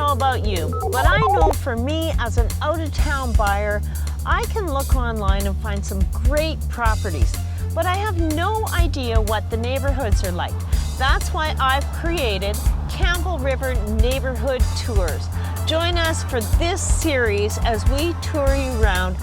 know about you, but I know for me as an out-of-town buyer, I can look online and find some great properties, but I have no idea what the neighborhoods are like. That's why I've created Campbell River Neighborhood Tours. Join us for this series as we tour you around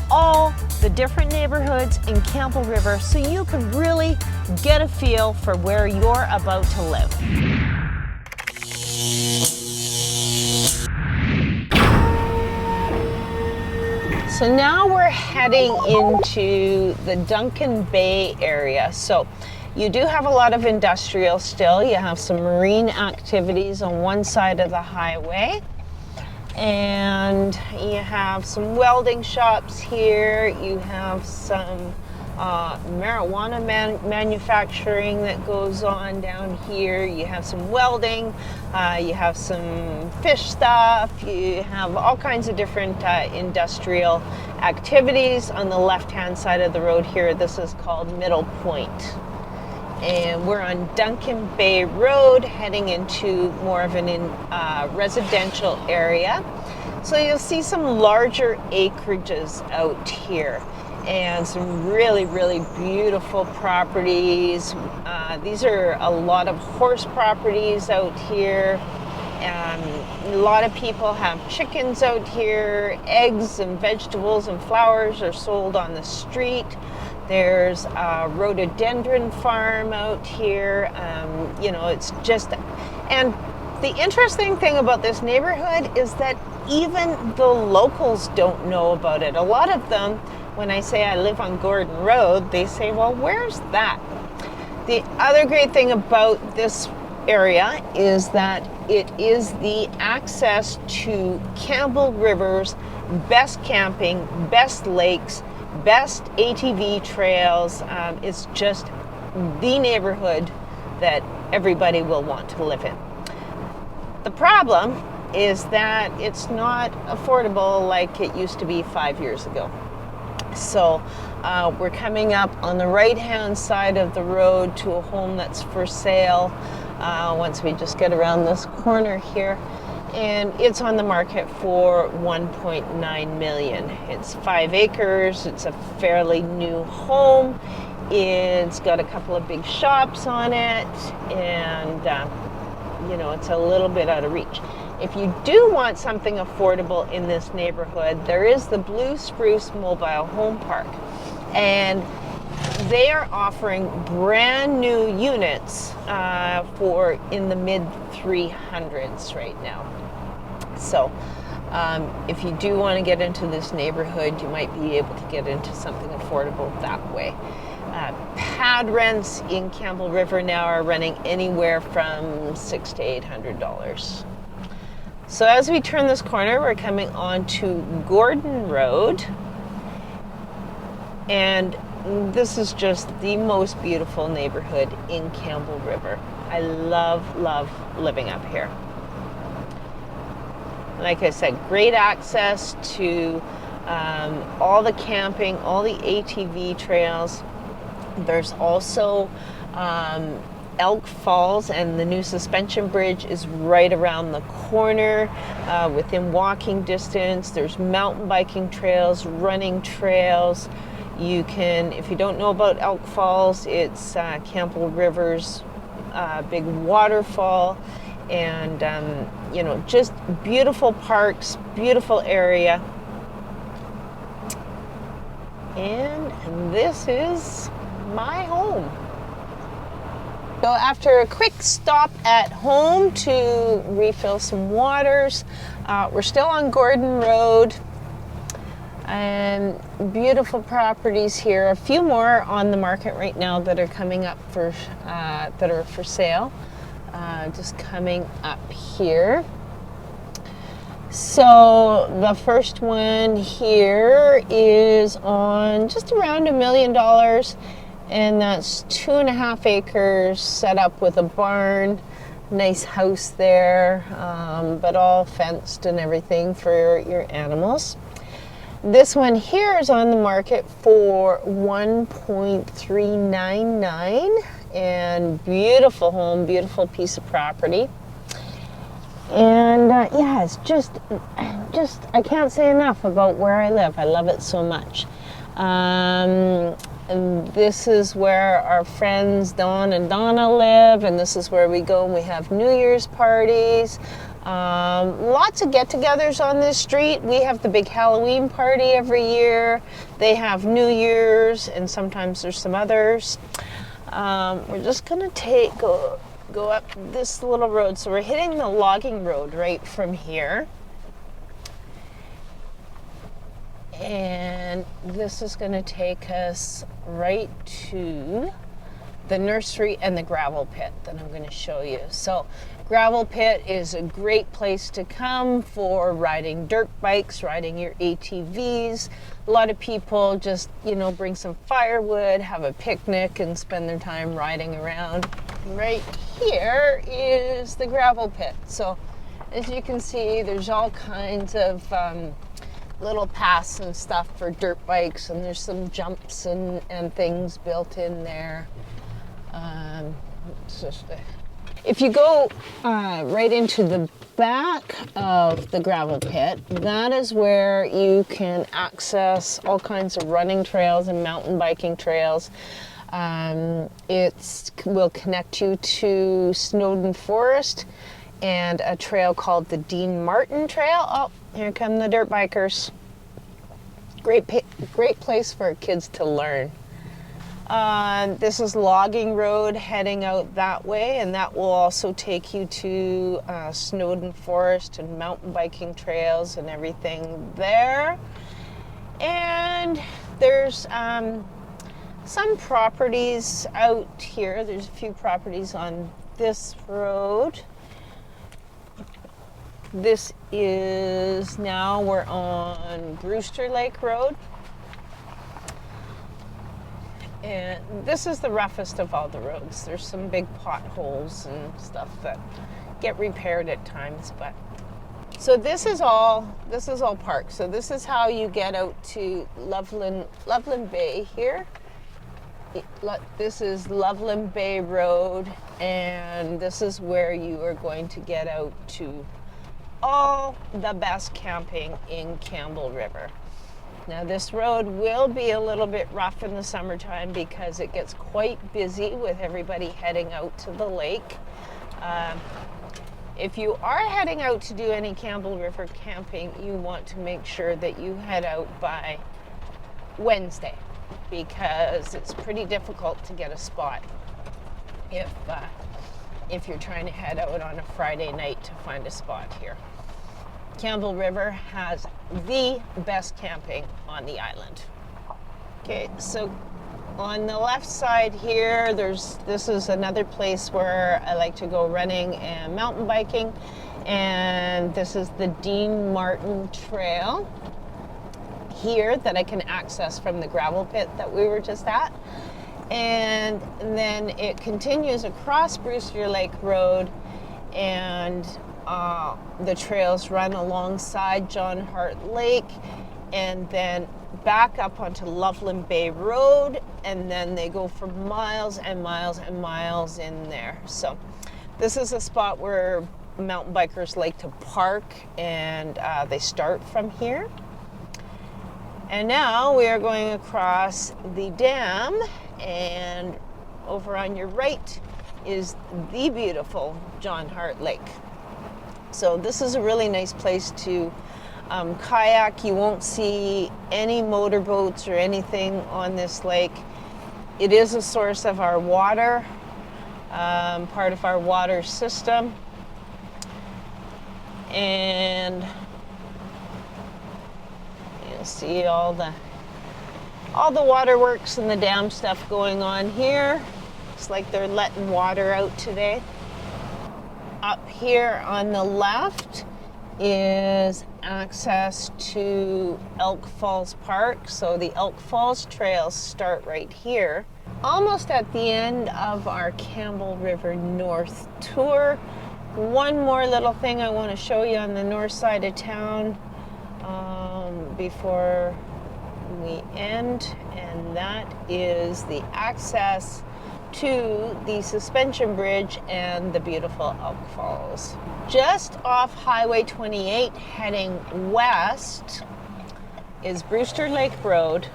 all the different neighborhoods in Campbell River so you can really get a feel for where you're about to live. So now we're heading into the Duncan Bay area. So you do have a lot of industrial still. You have some marine activities on one side of the highway. And you have some welding shops here. You have some marijuana manufacturing that goes on down here. You have some welding. You have some fish stuff. You have all kinds of different industrial activities. On the left-hand side of the road here, this is called Middle Point. And we're on Duncan Bay Road heading into more of an residential area. So you'll see some larger acreages out here and some really, really beautiful properties. These are a lot of horse properties out here. A lot of people have chickens out here. Eggs and vegetables and flowers are sold on the street. There's a rhododendron farm out here. You know, it's just, and the interesting thing about this neighborhood is that even the locals don't know about it. A lot of them, when I say I live on Gordon Road, they say, well, where's that? The other great thing about this area is that it is the access to Campbell River's best camping, best lakes, best ATV trails. It's just the neighborhood that everybody will want to live in. The problem is that it's not affordable like it used to be 5 years ago. So we're coming up on the right-hand side of the road to a home that's for sale once we just get around this corner here. And it's on the market for $1.9 million. It's 5 acres. It's a fairly new home. It's got a couple of big shops on it, and you know, it's a little bit out of reach. If you do want something affordable in this neighborhood, there is the Blue Spruce Mobile Home Park, and they are offering brand new units for in the mid 300s right now. So if you do want to get into this neighborhood, you might be able to get into something affordable that way. Pad rents in Campbell River now are running anywhere from $600 to $800. So as we turn this corner, we're coming onto Gordon Road, and this is just the most beautiful neighborhood in Campbell River. I love, love living up here. Like I said, great access to all the camping, all the ATV trails. There's also Elk Falls, and the new suspension bridge is right around the corner within walking distance. There's mountain biking trails, running trails. You can, if you don't know about Elk Falls, it's Campbell River's big waterfall, and you know, just beautiful parks, beautiful area. And this is my home. So after a quick stop at home to refill some waters, we're still on Gordon Road, and beautiful properties here. A few more on the market right now that are coming up for that are for sale. Just coming up here. So the first one here is on just around $1 million, and that's 2.5 acres set up with a barn, nice house there, but all fenced and everything for your animals. This one here is on the market for $1.399, and beautiful home, beautiful piece of property. And yeah, it's just I can't say enough about where I live. I love it so much. And this is where our friends Dawn and Donna live, and this is where we go and we have New Year's parties. Lots of get-togethers on this street. We have the big Halloween party every year. They have New Year's, and sometimes there's some others. We're just gonna go up this little road. So we're hitting the logging road right from here. And this is going to take us right to the nursery and the gravel pit that I'm going to show you. So gravel pit is a great place to come for riding dirt bikes, riding your ATVs. A lot of people just, bring some firewood, have a picnic, and spend their time riding around. Right here is the gravel pit. So as you can see, there's all kinds of little paths and stuff for dirt bikes, and there's some jumps and things built in there. If you go right into the back of the gravel pit, that is where you can access all kinds of running trails and mountain biking trails. It will connect you to Snowdon Forest and a trail called the Dean Martin Trail. Oh, here come the dirt bikers. Great place for kids to learn. This is Logging Road heading out that way, and that will also take you to Snowdon Forest and mountain biking trails and everything there. And there's some properties out here. There's a few properties on this road. This is, now we're on Brewster Lake Road. And this is the roughest of all the roads. There's some big potholes and stuff that get repaired at times, but so this is all park. So this is how you get out to Loveland Bay here. This is Loveland Bay Road, and this is where you are going to get out to all the best camping in Campbell River. Now this road will be a little bit rough in the summertime because it gets quite busy with everybody heading out to the lake. If you are heading out to do any Campbell River camping, you want to make sure that you head out by Wednesday, because it's pretty difficult to get a spot if you're trying to head out on a Friday night to find a spot here. Campbell River has the best camping on the island. Okay, so on the left side here, this is another place where I like to go running and mountain biking, and this is the Dean Martin Trail here that I can access from the gravel pit that we were just at. And then it continues across Brewster Lake Road, and the trails run alongside John Hart Lake, and then back up onto Loveland Bay Road, and then they go for miles and miles and miles in there. So this is a spot where mountain bikers like to park, and they start from here. And now we are going across the dam, and over on your right is the beautiful John Hart Lake. So this is a really nice place to kayak. You won't see any motorboats or anything on this lake. It is a source of our water, part of our water system. And you'll see all the waterworks and the dam stuff going on here. It's like they're letting water out today. Up here on the left is access to Elk Falls Park. So the Elk Falls trails start right here. Almost at the end of our Campbell River North tour. One more little thing I want to show you on the north side of town before we end, and that is the access to the suspension bridge and the beautiful Elk Falls. Just off Highway 28 heading west is Brewster Lake Road,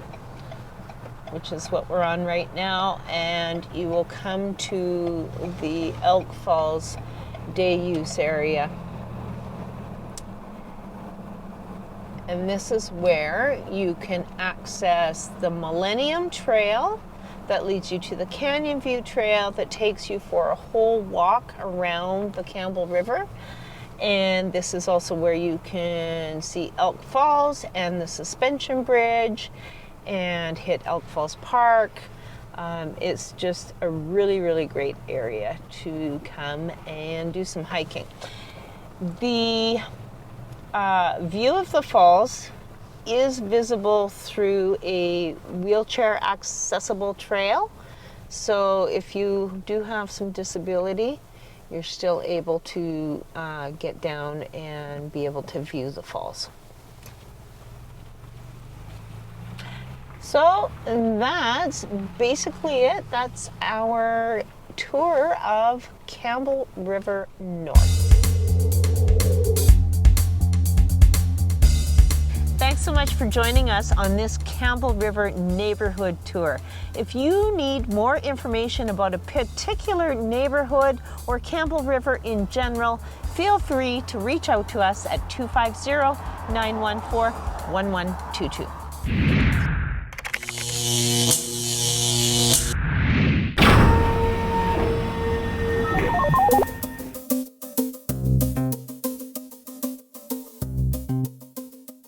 which is what we're on right now, and you will come to the Elk Falls day use area. And this is where you can access the Millennium Trail that leads you to the Canyon View Trail that takes you for a whole walk around the Campbell River. And this is also where you can see Elk Falls and the suspension bridge and hit Elk Falls Park. It's just a really, really great area to come and do some hiking. The view of the falls is visible through a wheelchair accessible trail. So if you do have some disability, you're still able to get down and be able to view the falls. So that's basically it. That's our tour of Campbell River North. Thanks so much for joining us on this Campbell River neighborhood tour. If you need more information about a particular neighborhood or Campbell River in general, feel free to reach out to us at 250-914-1122.